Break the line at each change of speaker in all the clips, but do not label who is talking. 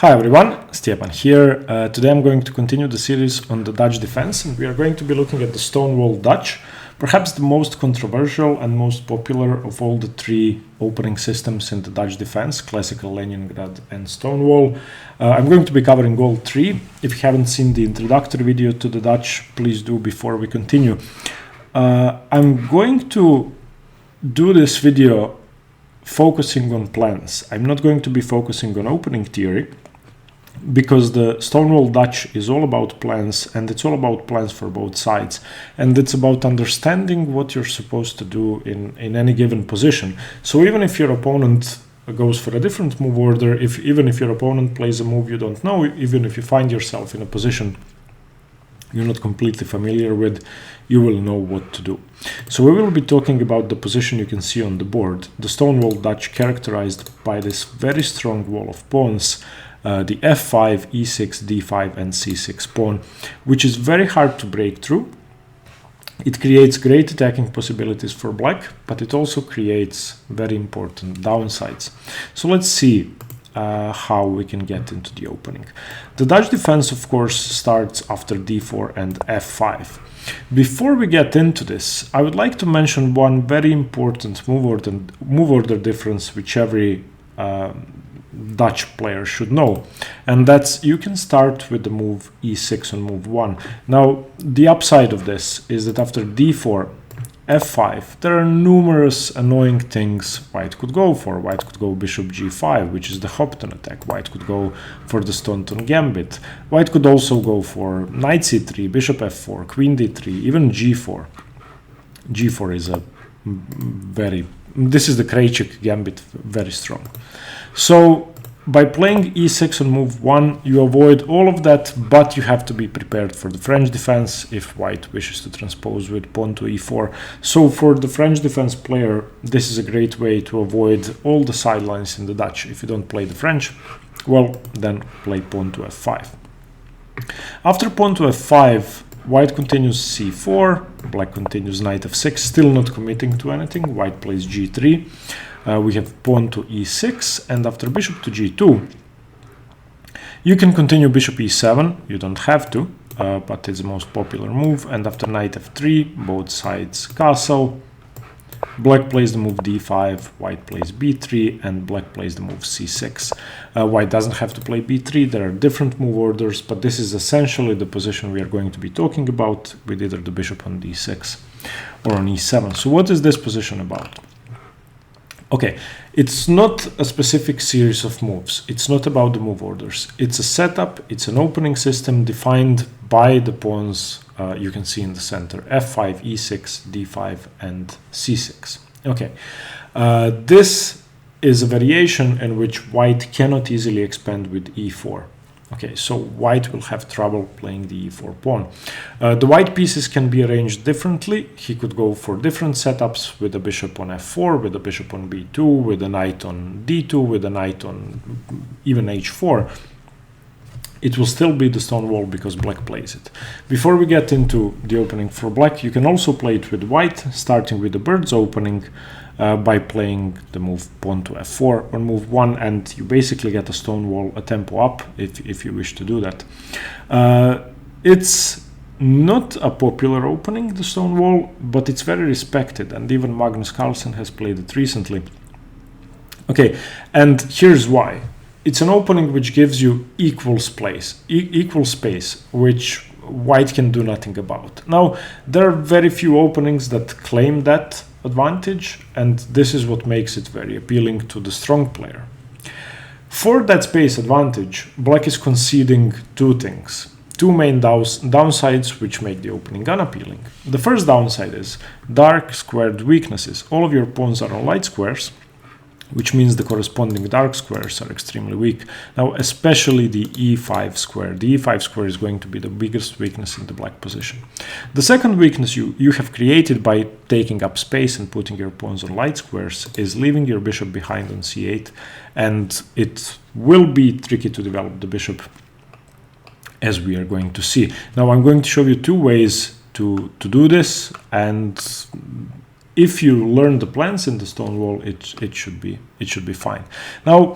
Hi everyone, Stepan here. Today I'm going to continue the series on the Dutch defense, and we are going to be looking at the Stonewall Dutch, perhaps the most controversial and most popular of all the three opening systems in the Dutch defense, classical Leningrad and Stonewall. I'm going to be covering all three. If you haven't seen the introductory video to the Dutch, please do before we continue. I'm going to do this video focusing on plans. I'm not going to be focusing on opening theory, because the Stonewall Dutch is all about plans, and it's all about plans for both sides, and it's about understanding what you're supposed to do in any given position. So even if your opponent goes for a different move order, even if your opponent plays a move you don't know, even if you find yourself in a position you're not completely familiar with, you will know what to do. So we will be talking about the position you can see on the board, the Stonewall Dutch, characterized by this very strong wall of pawns, the f5, e6, d5 and c6 pawn, which is very hard to break through. It creates great attacking possibilities for black, but it also creates very important downsides. So let's see how we can get into the opening. The Dutch defense, of course, starts after d4 and f5. Before we get into this, I would like to mention one very important move order difference which every Dutch player should know, and that's you can start with the move e6 on move 1. Now, the upside of this is that after d4, f5, there are numerous annoying things white could go for. White could go bishop g5, which is the Hopton attack. White could go for the Staunton Gambit. White could also go for knight c3, bishop f4, queen d3, even g4. g4 is a this is the Krejcik Gambit, very strong. So by playing e6 on move 1, you avoid all of that, but you have to be prepared for the French defense if white wishes to transpose with pawn to e4. So for the French defense player, this is a great way to avoid all the sidelines in the Dutch. If you don't play the French, well, then play pawn to f5. After pawn to f5, white continues c4, black continues knight f6, still not committing to anything. White plays g3. We have pawn to e6, and after bishop to g2, you can continue bishop e7. You don't have to, but it's the most popular move. And after knight f3, both sides castle. Black plays the move d5, white plays b3, and black plays the move c6. White doesn't have to play b3. There are different move orders, but this is essentially the position we are going to be talking about with either the bishop on d6 or on e7. So what is this position about? Okay, it's not a specific series of moves. It's not about the move orders. It's a setup, it's an opening system defined by the pawns you can see in the center, f5, e6, d5, and c6. Okay, this is a variation in which white cannot easily expand with e4. Okay, so white will have trouble playing the e4 pawn. The white pieces can be arranged differently. He could go for different setups with a bishop on f4, with a bishop on b2, with a knight on d2, with a knight on even h4. It will still be the Stonewall because black plays it. Before we get into the opening for black, you can also play it with white, starting with the bird's opening by playing the move pawn to f4 on move 1, and you basically get a Stonewall a tempo up if you wish to do that. It's not a popular opening, the Stonewall, but it's very respected, and even Magnus Carlsen has played it recently. Okay, and here's why. It's an opening which gives you equal space, which white can do nothing about. Now, there are very few openings that claim that advantage, and this is what makes it very appealing to the strong player. For that space advantage, black is conceding two things, two main downsides which make the opening unappealing. The first downside is dark squared weaknesses. All of your pawns are on light squares, which means the corresponding dark squares are extremely weak. Now, especially the e5 square. The e5 square is going to be the biggest weakness in the black position. The second weakness you have created by taking up space and putting your pawns on light squares is leaving your bishop behind on c8, and it will be tricky to develop the bishop, as we are going to see. Now, I'm going to show you two ways to do this, and if you learn the plans in the Stonewall, it should be fine. Now,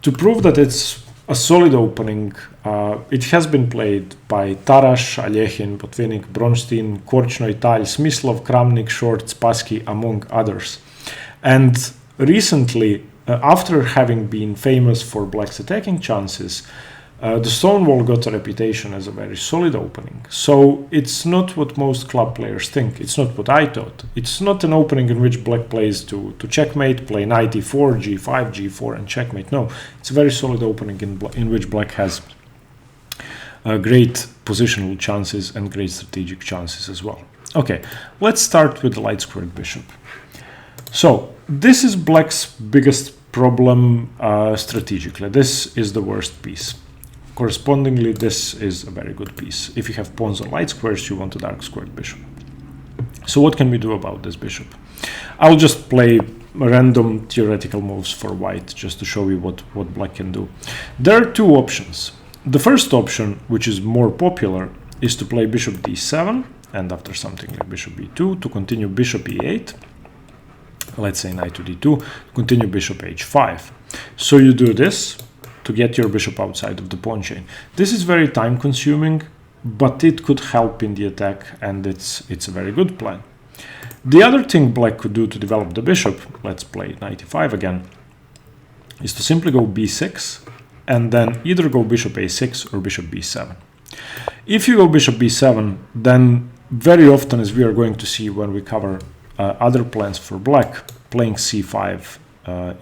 to prove that it's a solid opening. It has been played by Tarash, Alechin, Botvinnik, Bronstein, Korchnoi, Tal, Smyslov, Kramnik, Short, Spassky, among others. And recently, after having been famous for black's attacking chances, the Stonewall got a reputation as a very solid opening. So it's not what most club players think. It's not what I thought. It's not an opening in which black plays to checkmate, play knight e4, g5, g4, and checkmate. No, it's a very solid opening in which black has great positional chances and great strategic chances as well. Okay, let's start with the light squared bishop. So this is black's biggest problem strategically. This is the worst piece. Correspondingly, this is a very good piece. If you have pawns on light squares, you want a dark squared bishop. So what can we do about this bishop? I'll just play random theoretical moves for white just to show you what black can do. There are two options. The first option, which is more popular, is to play bishop d7, and after something like bishop b2, to continue bishop e8. Let's say knight to d2, continue bishop h5. So you do this to get your bishop outside of the pawn chain. This is very time consuming, but it could help in the attack, and it's a very good plan. The other thing black could do to develop the bishop, let's play knight e5 again, is to simply go b6 and then either go bishop a6 or bishop b7. If you go bishop b7, then very often, as we are going to see when we cover other plans for black, playing c5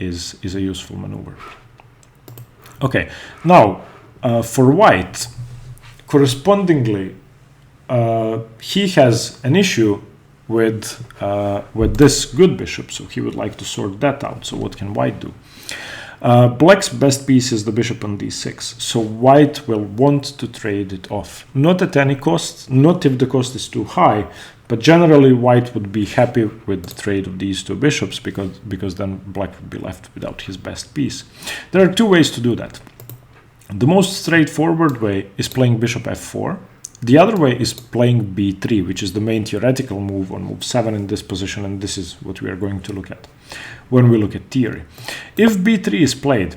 is a useful maneuver. Okay, now for white, correspondingly, he has an issue with this good bishop, so he would like to sort that out. So what can white do? Black's best piece is the bishop on d6, so white will want to trade it off. Not at any cost, not if the cost is too high, but generally white would be happy with the trade of these two bishops because then black would be left without his best piece. There are two ways to do that. The most straightforward way is playing bishop f4. The other way is playing b3, which is the main theoretical move on move 7 in this position, and this is what we are going to look at when we look at theory. If b3 is played,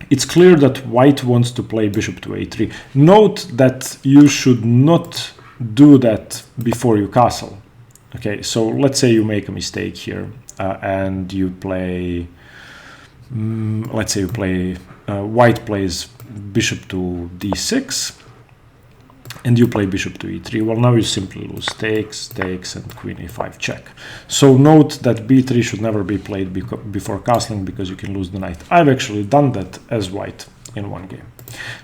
it's clear that white wants to play bishop to a3. Note that you should not do that before you castle. Okay, so let's say you make a mistake here and you play, let's say you play, white plays bishop to d6 and you play bishop to e3. Well, now you simply lose takes, and queen a5 check. So note that b3 should never be played before castling because you can lose the knight. I've actually done that as white in one game.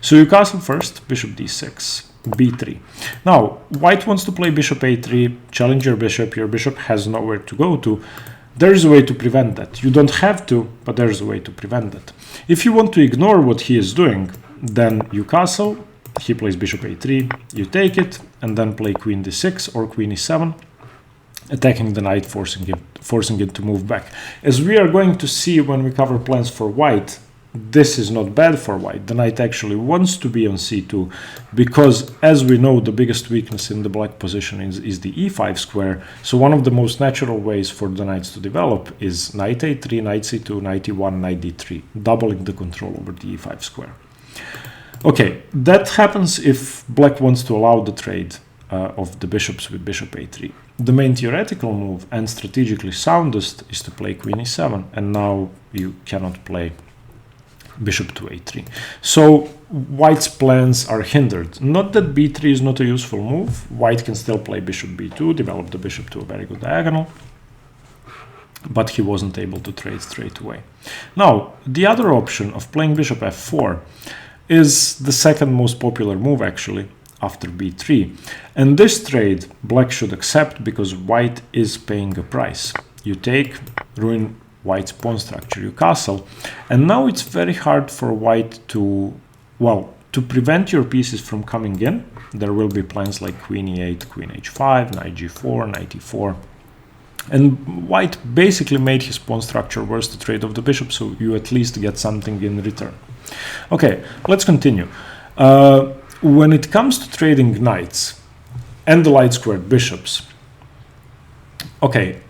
So you castle first, bishop d6, b3. Now, white wants to play bishop a3, challenge your bishop has nowhere to go to. There's a way to prevent that. You don't have to, but there's a way to prevent that. If you want to ignore what he is doing, then you castle, he plays bishop a3, you take it, and then play queen d6 or queen e7, attacking the knight, forcing it to move back. As we are going to see when we cover plans for white, this is not bad for white. The knight actually wants to be on c2 because, as we know, the biggest weakness in the black position is the e5 square. So one of the most natural ways for the knights to develop is knight a3, knight c2, knight e1, knight d3, doubling the control over the e5 square. Okay, that happens if black wants to allow the trade of the bishops with bishop a3. The main theoretical move and strategically soundest is to play queen e7, and now you cannot play bishop to a3. So white's plans are hindered. Not that b3 is not a useful move. White can still play bishop b2, develop the bishop to a very good diagonal, but he wasn't able to trade straight away. Now, the other option of playing bishop f4 is the second most popular move actually after b3, and this trade black should accept because white is paying a price. You take, ruin white's pawn structure, you castle, and now it's very hard for white to, well, to prevent your pieces from coming in. There will be plans like queen e8, queen h5, knight g4, knight e4, and white basically made his pawn structure worse the trade of the bishop, so you at least get something in return. Okay, let's continue. When it comes to trading knights and the light squared bishops, okay,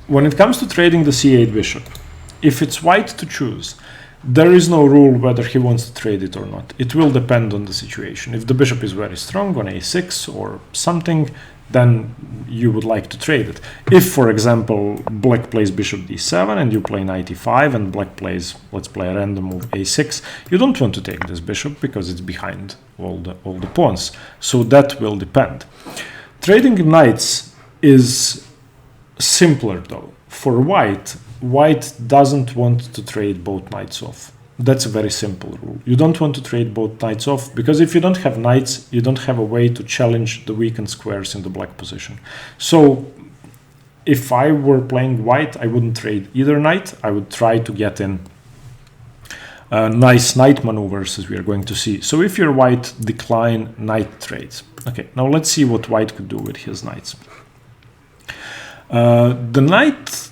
when it comes to trading the c8 bishop, if it's white to choose, There is no rule whether he wants to trade it or not. It will depend on the situation. If the bishop is very strong on a6 or something, then you would like to trade it. If, for example, black plays bishop d7 and you play knight e5 and black plays, let's play a random move a6, you don't want to take this bishop because it's behind all the pawns. So that will depend. Trading knights is simpler though. For white doesn't want to trade both knights off. That's a very simple rule. You don't want to trade both knights off because if you don't have knights, you don't have a way to challenge the weakened squares in the black position. So if I were playing white, I wouldn't trade either knight. I would try to get in nice knight maneuvers, as we are going to see. So if you're white, decline knight trades. Okay, now let's see what white could do with his knights. The knight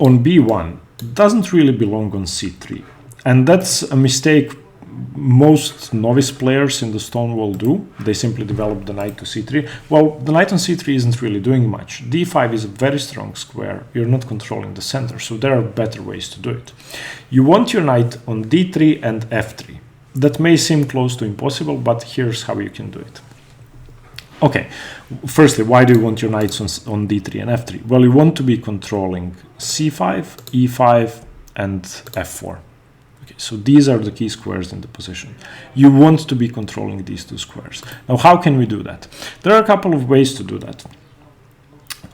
on b1 doesn't really belong on c3. And that's a mistake most novice players in the Stonewall do. They simply develop the knight to c3. Well, the knight on c3 isn't really doing much. d5 is a very strong square. You're not controlling the center, so there are better ways to do it. You want your knight on d3 and f3. That may seem close to impossible, but here's how you can do it. Okay, firstly, why do you want your knights on d3 and f3? Well, you want to be controlling c5, e5, and f4. Okay, so these are the key squares in the position. You want to be controlling these two squares. Now, how can we do that? There are a couple of ways to do that.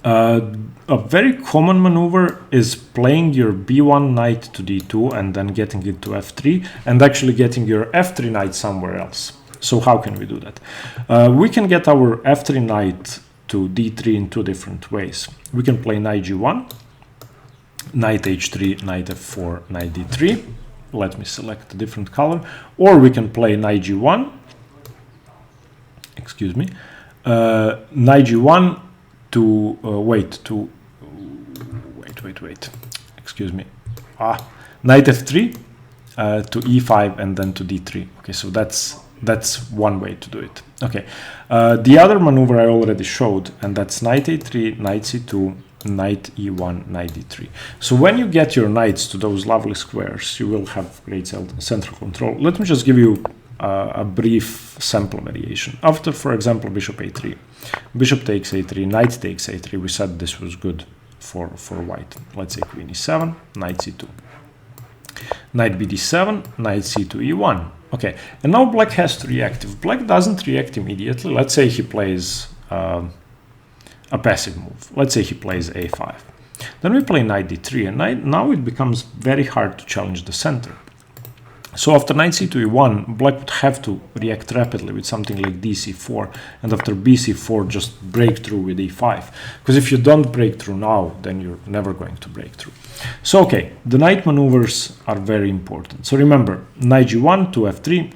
A very common maneuver is playing your b1 knight to d2 and then getting it to f3 and actually getting your f3 knight somewhere else. So how can we do that? We can get our f3 knight to d3 in two different ways. We can play knight g1, knight h3, knight f4, knight d3. Let me select a different color. Or we can play knight g1, excuse me, knight g1 to, excuse me, knight f3 to e5 and then to d3. Okay, so that's one way to do it. Okay, the other maneuver I already showed, and that's knight a3, knight c2, knight e1, knight d3. So when you get your knights to those lovely squares, you will have great central control. Let me just give you a brief sample variation. After, for example, bishop a3, bishop takes a3, knight takes a3, we said this was good for white. Let's say queen e7, knight c2, knight bd7, knight c2, e1. Okay, and now black has to react. If black doesn't react immediately, let's say he plays a passive move. Let's say he plays a5. Then we play knight d3, and now it becomes very hard to challenge the center. So after knight c2 e1, black would have to react rapidly with something like dc4, and after bc4 just break through with e5. Because if you don't break through now, then you're never going to break through. So okay, the knight maneuvers are very important. So remember, knight g1 to f3,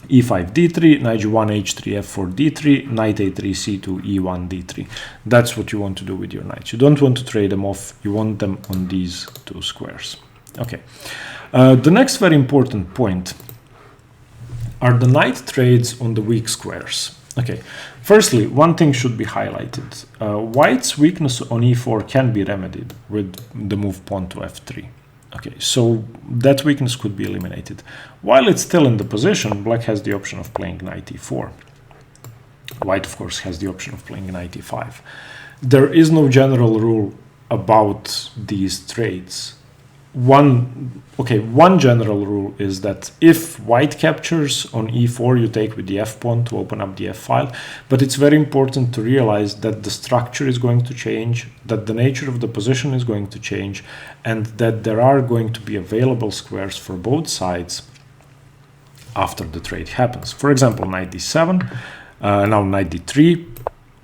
e5 d3, knight g1 h3 f4 d3, knight a3 c2 e1 d3. That's what you want to do with your knights. You don't want to trade them off, you want them on these two squares. Okay, the next very important point are the knight trades on the weak squares. Okay, firstly, one thing should be highlighted. White's weakness on e4 can be remedied with the move pawn to f3. Okay, so that weakness could be eliminated. While it's still in the position, black has the option of playing knight e4. White, of course, has the option of playing knight e5. There is no general rule about these trades. One general rule is that if white captures on e4, you take with the f pawn to open up the f file. But it's very important to realize that the structure is going to change, that the nature of the position is going to change, and that there are going to be available squares for both sides after the trade happens. For example, knight d7, now knight d3.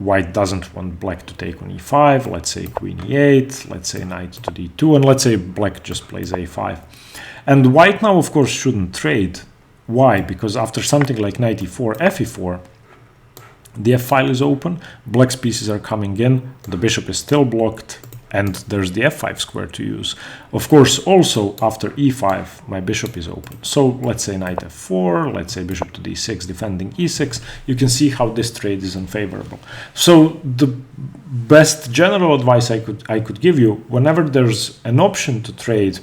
White doesn't want black to take on e5, let's say queen e8, let's say knight to d2, and let's say black just plays a5. And white now, of course, shouldn't trade. Why? Because after something like knight e4, fe4, the f file is open, black's pieces are coming in, the bishop is still blocked, and there's the f5 square to use. Of course, also after e5, my bishop is open. So let's say knight f4, let's say bishop to d6, defending e6. You can see how this trade is unfavorable. So the best general advice I could give you, whenever there's an option to trade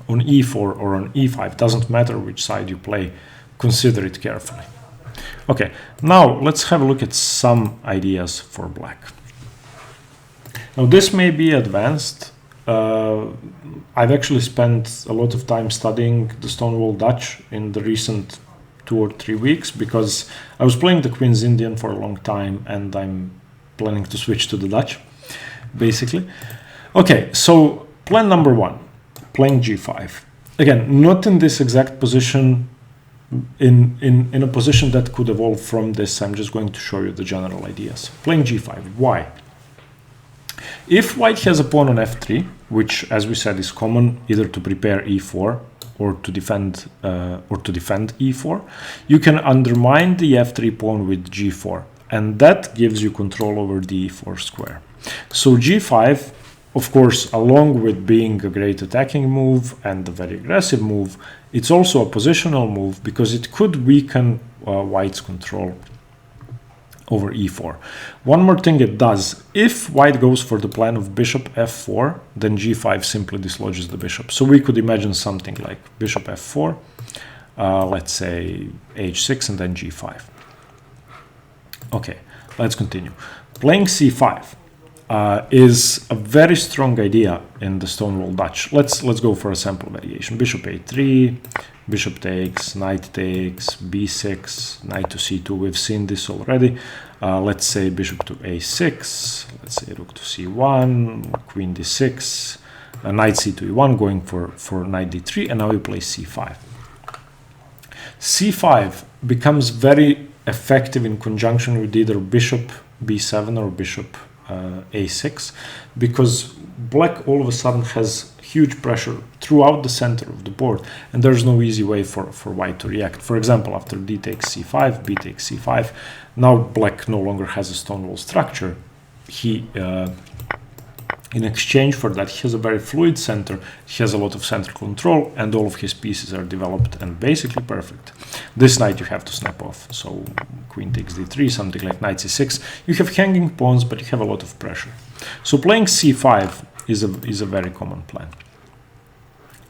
on e4 or on e5, doesn't matter which side you play, consider it carefully. Okay, now let's have a look at some ideas for black. Now this may be advanced. I've actually spent a lot of time studying the Stonewall Dutch in the recent 2 or 3 weeks because I was playing the Queen's Indian for a long time and I'm planning to switch to the Dutch, basically. Okay, so plan number 1, playing g5. Again, not in this exact position, in a position that could evolve from this. I'm just going to show you the general ideas. Playing g5, why? If white has a pawn on f3, which as we said is common either to prepare e4 or to defend e4, you can undermine the f3 pawn with g4, and that gives you control over the e4 square. So g5, of course, along with being a great attacking move and a very aggressive move, it's also a positional move because it could weaken white's control over e4. One more thing it does, if white goes for the plan of bishop f4, then g5 simply dislodges the bishop. So we could imagine something like bishop f4, let's say h6 and then g5. Okay, let's continue. Playing c5 is a very strong idea in the Stonewall Dutch. Let's go for a sample variation. Bishop a3, bishop takes, knight takes, b6, knight to c2. We've seen this already. Let's say bishop to a6, let's say rook to c1, queen d6, knight c2 e1, going for knight d3, and now we play c5. c5 becomes very effective in conjunction with either bishop b7 or bishop a6, because black all of a sudden has huge pressure throughout the center of the board, and there's no easy way for white to react. For example, after d takes c5, b takes c5, now black no longer has a Stonewall structure. He in exchange for that, he has a very fluid center, he has a lot of center control, and all of his pieces are developed and basically perfect. This knight you have to snap off, so queen takes d3, something like knight c6. You have hanging pawns, but you have a lot of pressure. So playing c5 is a very common plan.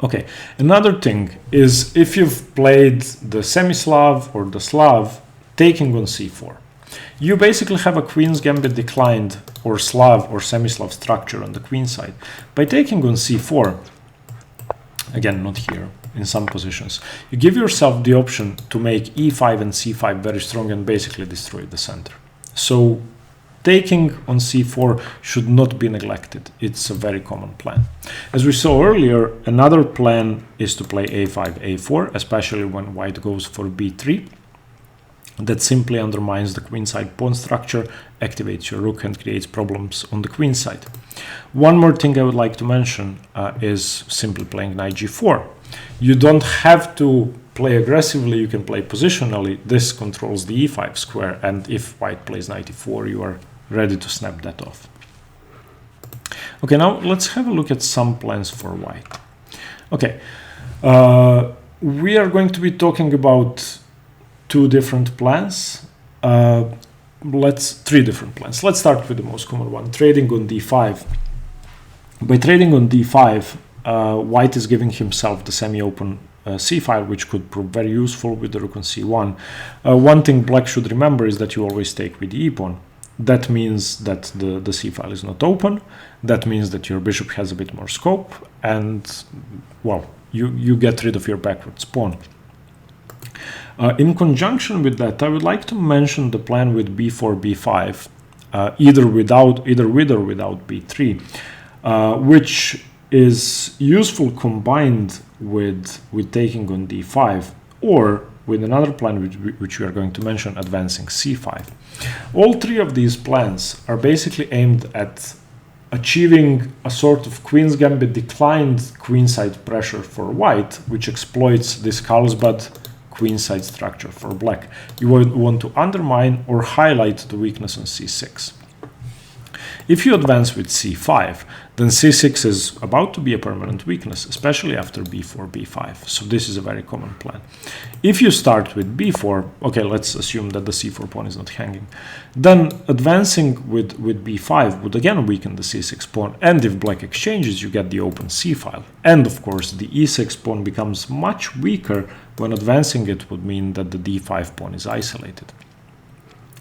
Okay, another thing is if you've played the semi-Slav or the Slav, taking on c4. You basically have a Queen's Gambit declined or Slav or semi-Slav structure on the queen side. By taking on c4, again, not here, in some positions, you give yourself the option to make e5 and c5 very strong and basically destroy the center. So taking on c4 should not be neglected. It's a very common plan. As we saw earlier, another plan is to play a5, a4, especially when white goes for b3. That simply undermines the queenside pawn structure, activates your rook and creates problems on the queen side. One more thing I would like to mention is simply playing knight g4. You don't have to play aggressively, you can play positionally. This controls the e5 square, and if white plays knight e4, you are ready to snap that off. Okay, now let's have a look at some plans for white. Okay, we are going to be talking about two different plans. Three different plans. Let's start with the most common one, trading on d5. By trading on d5, white is giving himself the semi-open c-file, which could prove very useful with the rook on c1. One thing black should remember is that you always take with the e-pawn. That means that the c-file is not open. That means that your bishop has a bit more scope, and, well, you get rid of your backwards pawn. In conjunction with that, I would like to mention the plan with b4, b5, either with or without b3, which is useful combined with taking on d5, or with another plan which we are going to mention, advancing c5. All three of these plans are basically aimed at achieving a sort of Queen's Gambit declined queenside pressure for white, which exploits this Carlsbad queenside structure for black. You would want to undermine or highlight the weakness on c6. If you advance with c5, then c6 is about to be a permanent weakness, especially after b4, b5. So this is a very common plan. If you start with b4, okay, let's assume that the c4 pawn is not hanging, then advancing with b5 would again weaken the c6 pawn, and if black exchanges, you get the open c file. And of course, the e6 pawn becomes much weaker when advancing it would mean that the d5 pawn is isolated.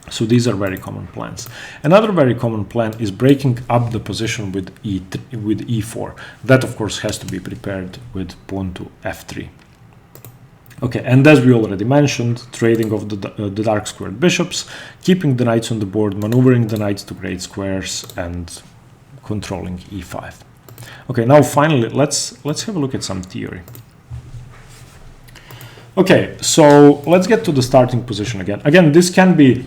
So these are very common plans. Another very common plan is breaking up the position with e4. That of course has to be prepared with pawn to f3. Okay, and as we already mentioned, trading of the dark squared bishops, keeping the knights on the board, maneuvering the knights to great squares, and controlling e5. Okay, now finally let's have a look at some theory. Okay, so let's get to the starting position again. Again, this can be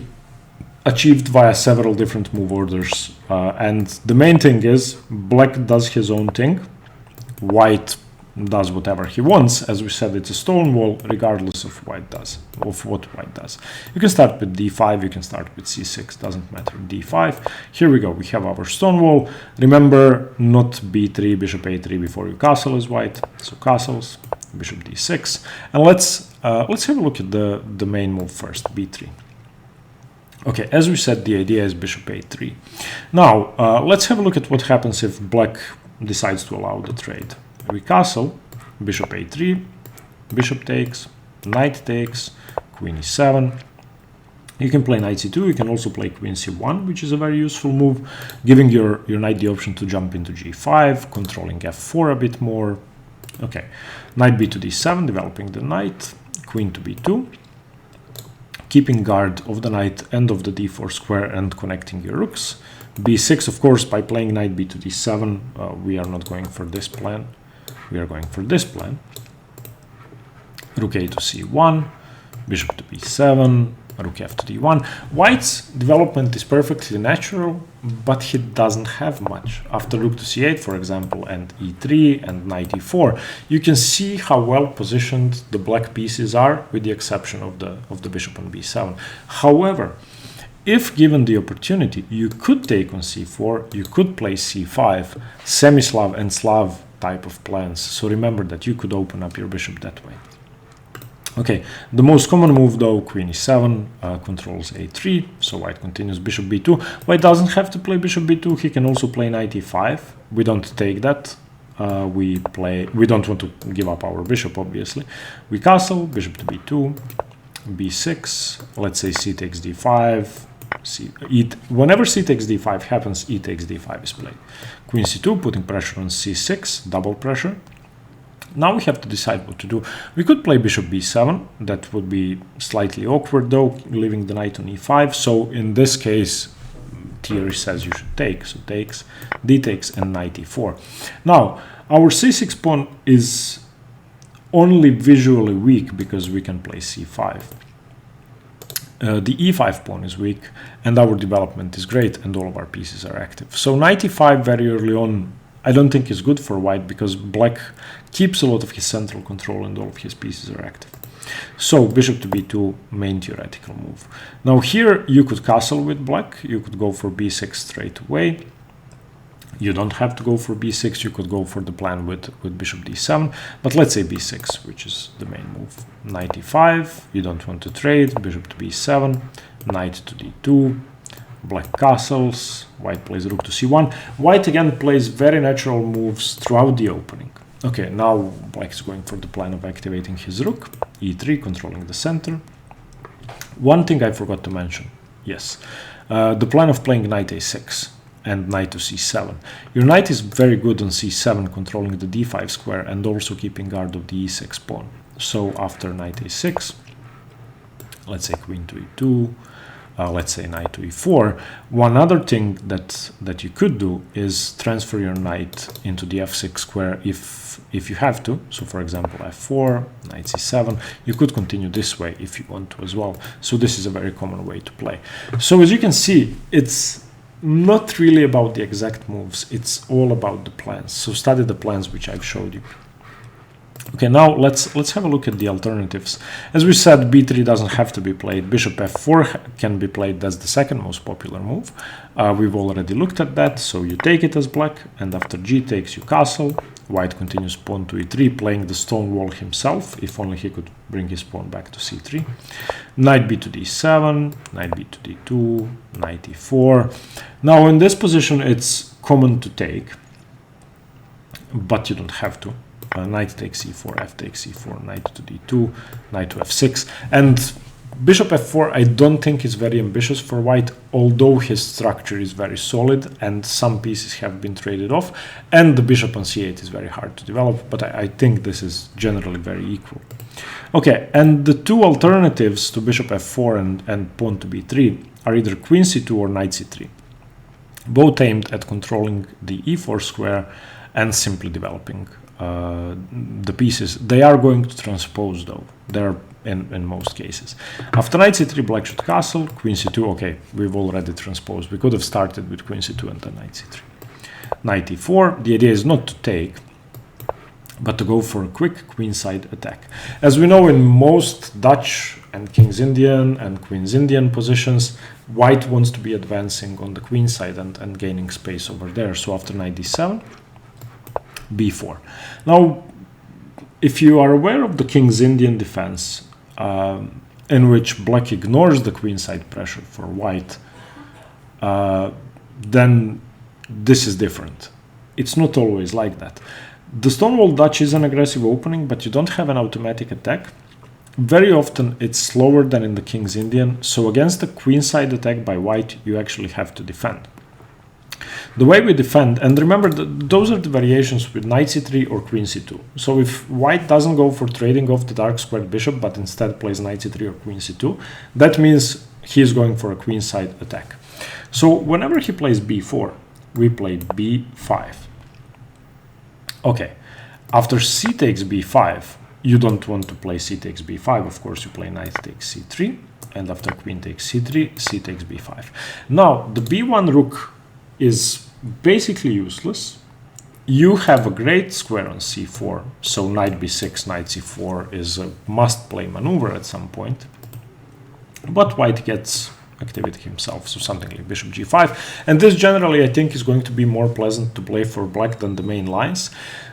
achieved via several different move orders, and the main thing is black does his own thing, white does whatever he wants. As we said, it's a Stonewall regardless of what white does. You can start with d5, you can start with c6, doesn't matter, d5. Here we go, we have our Stonewall. Remember, not b3, bishop a3 before you castle is white, so castles, bishop d6. And let's have a look at the main move first, b3. Okay, as we said, the idea is bishop a3. Now, let's have a look at what happens if black decides to allow the trade. We castle, bishop a3, bishop takes, knight takes, queen e7. You can play knight c2, you can also play queen c1, which is a very useful move, giving your knight the option to jump into g5, controlling f4 a bit more. Okay, knight b to d7, developing the knight, queen to b2, keeping guard of the knight and of the d4 square and connecting your rooks. b6, of course, by playing knight b to d7, we are not going for this plan. We are going for this plan. Rook a to c1, bishop to b7, rook f to d1. White's development is perfectly natural, but he doesn't have much. After rook to c8, for example, and e3 and knight e4, you can see how well positioned the black pieces are, with the exception of the bishop on b7. However, if given the opportunity, you could take on c4, you could play c5, semi-Slav and Slav type of plans. So remember that you could open up your bishop that way. Okay, the most common move though, queen e7, controls a3, so white continues bishop b2. White doesn't have to play bishop b2, he can also play knight e5. We don't take that. We don't want to give up our bishop, obviously. We castle, bishop to b2, b6, let's say c takes d5. Whenever c takes d5 happens, e takes d5 is played. Queen c2, putting pressure on c6, double pressure. Now we have to decide what to do. We could play bishop b7, that would be slightly awkward though, leaving the knight on e5. So in this case, theory says you should take, so takes, d takes, and knight e4. Now, our c6 pawn is only visually weak because we can play c5. The e5 pawn is weak, and our development is great, and all of our pieces are active. So knight e5 very early on, I don't think is good for white, because black keeps a lot of his central control and all of his pieces are active. So bishop to b2, main theoretical move. Now here you could castle with black, you could go for b6 straight away. You don't have to go for b6, you could go for the plan with bishop d7, but let's say b6, which is the main move. Knight e5, you don't want to trade, bishop to b7, knight to d2, black castles, white plays rook to c1. White again plays very natural moves throughout the opening. Okay, now black is going for the plan of activating his rook, e3, controlling the center. One thing I forgot to mention, yes, the plan of playing knight a6 and knight to c7. Your knight is very good on c7, controlling the d5 square and also keeping guard of the e6 pawn. So after knight a6, let's say queen to e2, let's say knight to e4. One other thing that you could do is transfer your knight into the f6 square if you have to. So for example, f4, knight c7. You could continue this way if you want to as well. So this is a very common way to play. So as you can see, it's not really about the exact moves, it's all about the plans. So study the plans which I've showed you. Okay, now let's have a look at the alternatives. As we said, b3 doesn't have to be played. Bishop f4 can be played. That's the second most popular move. We've already looked at that. So you take it as black, and after g takes, you castle. White continues pawn to e3, playing the Stonewall himself. If only he could bring his pawn back to c3. Knight b to d7, knight b to d2, knight e4. Now in this position, it's common to take, but you don't have to. Knight takes e4, f takes e4, knight to d2, knight to f6. And bishop f4 I don't think is very ambitious for white, although his structure is very solid and some pieces have been traded off, and the bishop on c8 is very hard to develop, but I think this is generally very equal. Okay, and the two alternatives to bishop f4 and pawn to b3 are either queen c2 or knight c3, both aimed at controlling the e4 square and simply developing the pieces. They are going to transpose though. They're in most cases. After knight c3, black should castle. Queen c2, okay, we've already transposed. We could have started with queen c2 and then knight c3. Knight e4, the idea is not to take, but to go for a quick queenside attack. As we know, in most Dutch and King's Indian and Queen's Indian positions, white wants to be advancing on the queen side and gaining space over there. So after knight d7, b4. Now, if you are aware of the King's Indian defense, in which black ignores the queenside pressure for white, then this is different. It's not always like that. The Stonewall Dutch is an aggressive opening, but you don't have an automatic attack. Very often it's slower than in the King's Indian, so against the queenside attack by white, you actually have to defend. The way we defend, and remember those are the variations with knight c3 or queen c2. So if white doesn't go for trading off the dark squared bishop, but instead plays knight c3 or queen c2, that means he is going for a queenside attack. So whenever he plays b4, we play b5. Okay, after c takes b5, you don't want to play c takes b5, of course you play knight takes c3, and after queen takes c3, c takes b5. Now, the b1 rook is basically useless. You have a great square on c4, so knight b6, knight c4 is a must-play maneuver at some point. But white gets activity himself, so something like bishop g5. And this generally, I think, is going to be more pleasant to play for black than the main lines.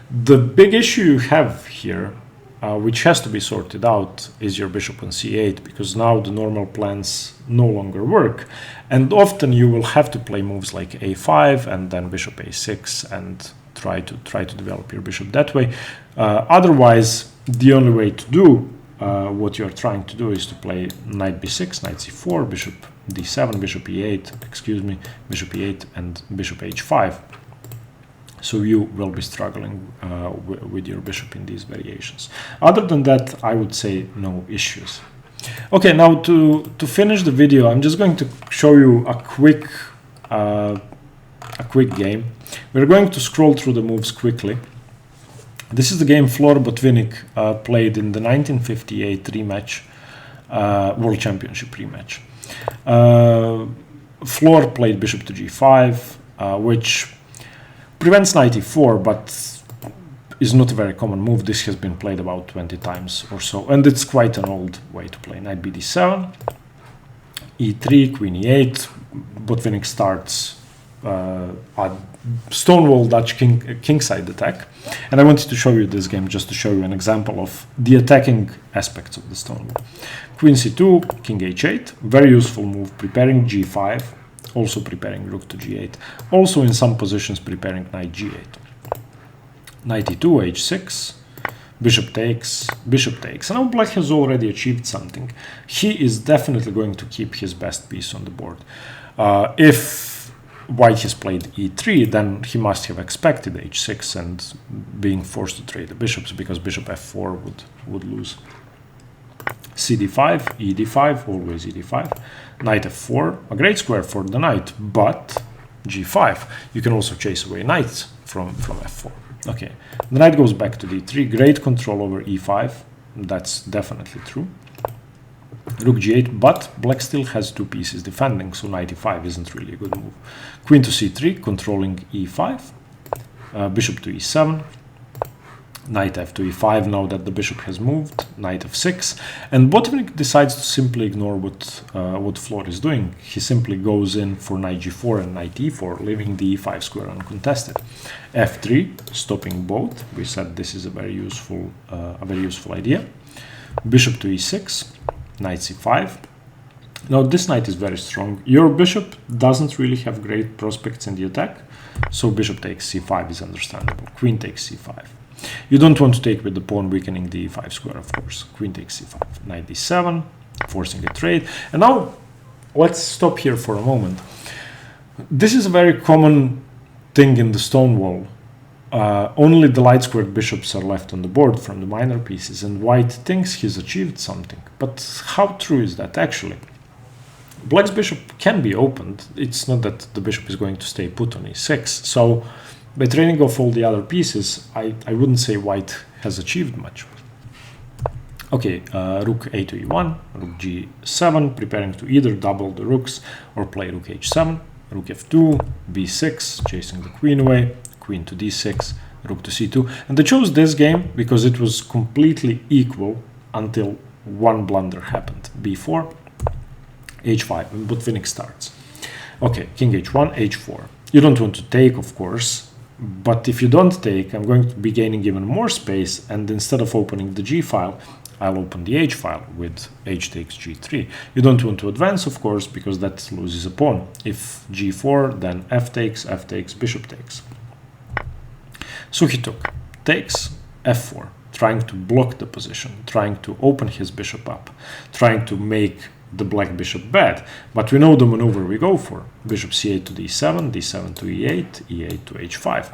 The big issue you have here, which has to be sorted out, is your bishop on c8, because now the normal plans no longer work. And often you will have to play moves like a5 and then bishop a6 and try to develop your bishop that way. Otherwise, the only way to do what you're trying to do is to play knight b6, knight c4, bishop d7, bishop e8, excuse me, bishop e8 and bishop h5. So you will be struggling with your bishop in these variations. Other than that, I would say no issues. Okay, now to finish the video, I'm just going to show you a quick game. We're going to scroll through the moves quickly. This is the game Flor Botvinnik played in the 1958 rematch, World Championship rematch. Flor played bishop to g5, which prevents knight e4, but is not a very common move. This has been played about 20 times or so, and it's quite an old way to play. Knight bd7, e3, queen e8. Botvinnik starts a Stonewall Dutch kingside attack, and I wanted to show you this game just to show you an example of the attacking aspects of the Stonewall. Queen c2, king h8, very useful move, preparing g5, also preparing rook to g8, also in some positions preparing knight g8. Knight e2, h6, bishop takes, bishop takes. And now black has already achieved something. He is definitely going to keep his best piece on the board. If white has played e3, then he must have expected h6 and being forced to trade the bishops, because bishop f4 would lose. cd5, ed5, always ed5, knight f4, a great square for the knight, but g5. You can also chase away knights from f4. Okay, the knight goes back to d3, great control over e5, that's definitely true. Rook g8, but black still has two pieces defending, so knight e5 isn't really a good move. Queen to c3, controlling e5, bishop to e7, Knight f2 e5, now that the bishop has moved, knight f6, and Botvinnik decides to simply ignore what Floor is doing. He simply goes in for knight g4 and knight e4, leaving the e5 square uncontested. f3, stopping both. We said this is a very useful idea. Bishop to e6, knight c5. Now this knight is very strong. Your bishop doesn't really have great prospects in the attack, so bishop takes c5 is understandable. Queen takes c5. You don't want to take with the pawn, weakening the e5 square, of course. Queen takes c5, knight d7, forcing a trade. And now let's stop here for a moment. This is a very common thing in the Stonewall. Only the light squared bishops are left on the board from the minor pieces, and white thinks he's achieved something. But how true is that actually? Black's bishop can be opened. It's not that the bishop is going to stay put on e6. So by trading off all the other pieces, I wouldn't say white has achieved much. Okay, rook a to e1, rook g7, preparing to either double the rooks or play rook h7, rook f2, b6, chasing the queen away, queen to d6, rook to c2. And they chose this game because it was completely equal until one blunder happened, b4, h5, and Botvinnik starts. Okay, king h1, h4. You don't want to take, of course, but if you don't take, I'm going to be gaining even more space, and instead of opening the g file, I'll open the h file with h takes g3. You don't want to advance, of course, because that loses a pawn. If g4, then f takes, bishop takes. So he takes f4, trying to block the position, trying to open his bishop up, trying to make the black bishop bad. But we know the maneuver we go for. Bishop c8 to d7, d7 to e8, e8 to h5.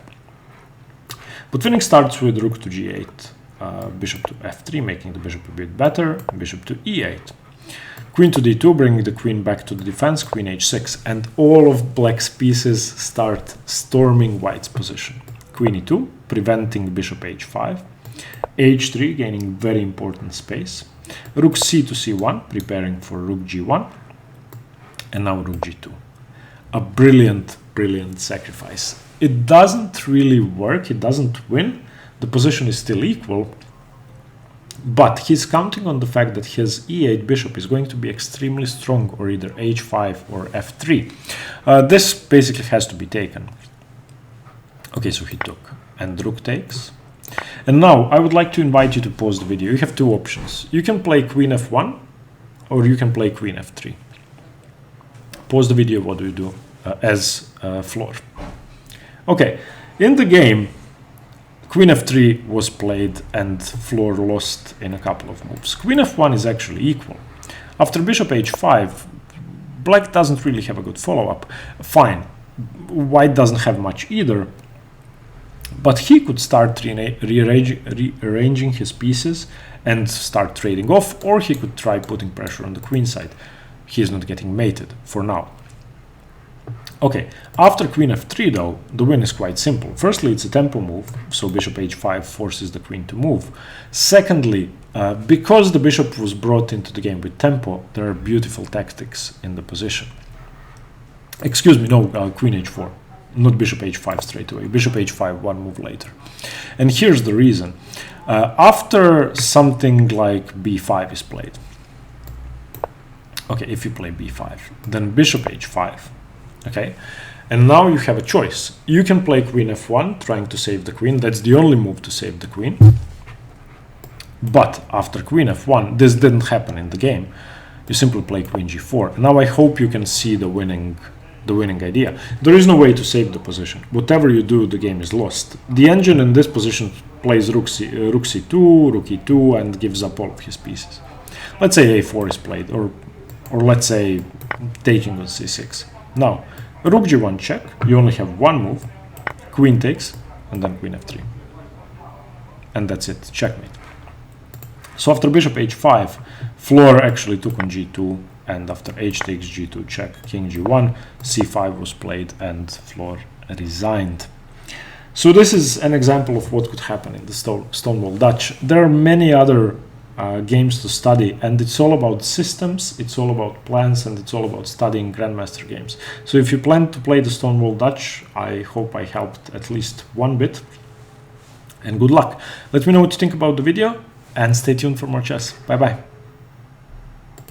Botvinnik starts with rook to g8, bishop to f3, making the bishop a bit better, bishop to e8. Queen to d2, bringing the queen back to the defense, queen h6, and all of black's pieces start storming white's position. Queen e2, preventing bishop h5, h3, gaining very important space, rook c to c1, preparing for rook g1, and now rook g2. A brilliant, brilliant sacrifice. It doesn't really work, it doesn't win, the position is still equal, but he's counting on the fact that his e8 bishop is going to be extremely strong, or either h5 or f3. This basically has to be taken. Okay, so he took, and rook takes. And now I would like to invite you to pause the video. You have two options. You can play queen f1, or you can play queen f3. Pause the video. What do you do as Floor? Okay, in the game, queen f3 was played and Floor lost in a couple of moves. Queen f1 is actually equal. After bishop h5, black doesn't really have a good follow-up. Fine, white doesn't have much either, but he could start rearranging his pieces and start trading off, or he could try putting pressure on the queen side. He is not getting mated for now. Okay, after queen f3 though, the win is quite simple. Firstly, it's a tempo move, so bishop h5 forces the queen to move. Secondly, because the bishop was brought into the game with tempo, there are beautiful tactics in the position. Excuse me, no, queen h4, not bishop h5 straight away. Bishop h5 one move later. And here's the reason. After something like b5 is played, okay, if you play b5, then bishop h5, okay, and now you have a choice. You can play queen f1, trying to save the queen. That's the only move to save the queen. But after queen f1, this didn't happen in the game. You simply play queen g4. Now I hope you can see the winning idea. There is no way to save the position. Whatever you do, the game is lost. The engine in this position plays rook c2, rook e2, and gives up all of his pieces. Let's say a4 is played, or let's say taking on c6. Now, rook g1 check, you only have one move, queen takes, and then queen f3. And that's it, checkmate. So after bishop h5, Floor actually took on g2, and after h takes g2 check, king g1, c5 was played, and Floor resigned. So this is an example of what could happen in the Stonewall Dutch. There are many other games to study, and it's all about systems, it's all about plans, and it's all about studying Grandmaster games. So if you plan to play the Stonewall Dutch, I hope I helped at least one bit. and good luck. Let me know what you think about the video and stay tuned for more chess. Bye bye.